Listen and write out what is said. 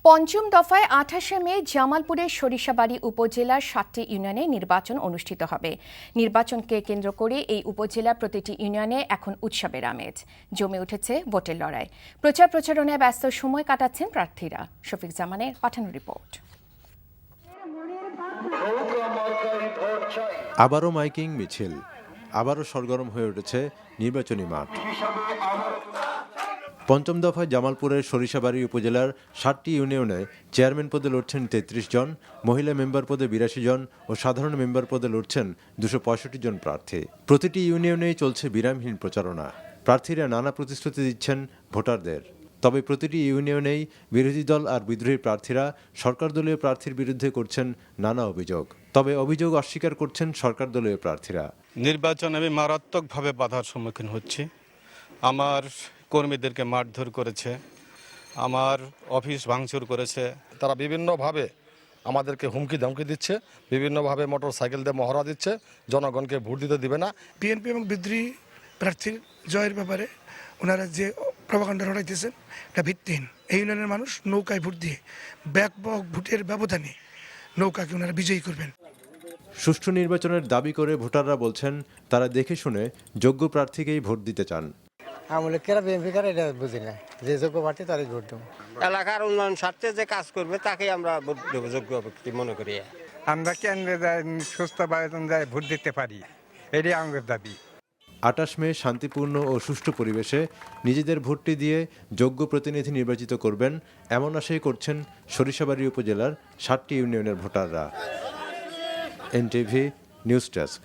পঞ্চম দফায় ২৮শে মে জামালপুরের সরিষাবাড়ী উপজেলার ৭টি ইউনিয়নে নির্বাচন অনুষ্ঠিত হবে। নির্বাচনকে কেন্দ্র করে এই উপজেলার প্রতিটি ইউনিয়নে এখন উৎসবের আমেজ। জমে উঠেছে ভোটের লড়াই। প্রচারণায় ব্যস্ত সময় কাটাচ্ছেন প্রার্থীরা। শফিক জামানের পাঠানো রিপোর্ট। আবারও মাইকিং মিছিল, আবারও সরগরম হয়ে উঠেছে নির্বাচনী মাঠ। পঞ্চম দফায় জামালপুরের সরিষাবাড়ী উপজেলার ৭টি ইউনিয়নে চেয়ারম্যান পদে লড়ছেন ৩৩ জন, মহিলা মেম্বার পদে ৮২ জন ও সাধারণ মেম্বার পদে লড়ছেন ২৬৫ জন প্রার্থী। প্রতিটি ইউনিয়নেই চলছে বিরামহীন প্রচারণা। প্রার্থীরা নানা প্রতিশ্রুতি দিচ্ছেন ভোটারদের। তবে প্রতিটি ইউনিয়নেই বিরোধী দল আর বিদ্রোহী প্রার্থীরা সরকার দলীয় প্রার্থীর বিরুদ্ধে করছেন নানা অভিযোগ। তবে অভিযোগ অস্বীকার করছেন সরকার দলীয় প্রার্থীরা। নির্বাচনে আমি মারাত্মকভাবে বাধার সম্মুখীন হচ্ছি। আমার কর্মীদেরকে মারধর করেছে, আমার অফিস ভাঙচুর করেছে। তারা বিভিন্নভাবে আমাদেরকে হুমকি ধমকি দিচ্ছে, বিভিন্নভাবে মোটর সাইকেল দিয়ে মহড়া দিচ্ছে, জনগণকে ভোট দিতে দিবে না। বিএনপি এবং বিদ্রোহী প্রার্থীর জয়ের ব্যাপারে ওনারা যে প্রভাকাণ্ডা রটাইতেছেন এটা ভিত্তিহীন। এই ইউনিয়নের মানুষ নৌকায় ভোট দিয়ে ব্যাপক ভোটের ব্যবধানে নৌকাকে ওনারা বিজয়ী করবেন। সুষ্ঠু নির্বাচনের দাবি করে ভোটাররা বলছেন তারা দেখে শুনে যোগ্য প্রার্থীকেই ভোট দিতে চান। আমলে কেরা বিএনপি কারা এটা বুঝি না, যে যোগ্য প্রার্থী তারই ভোট দেবো। এলাকার উন্নয়ন স্বার্থে যে কাজ করবে তাকেই আমরা ভোট দেবো যোগ্য ব্যক্তি মনে করি। আমরা কেন্দ্রে যাই সুস্থ বায়তন যাই ভোট দিতে পারি, এটাই আমাদের দাবি। ২৮ মে শান্তিপূর্ণ ও সুষ্ঠু পরিবেশে নিজেদের ভোটটি দিয়ে যোগ্য প্রতিনিধি নির্বাচিত করবেন এমন আশাই করছেন সরিষাবাড়ী উপজেলার ৭টি ইউনিয়নের ভোটাররা। NTV news desk.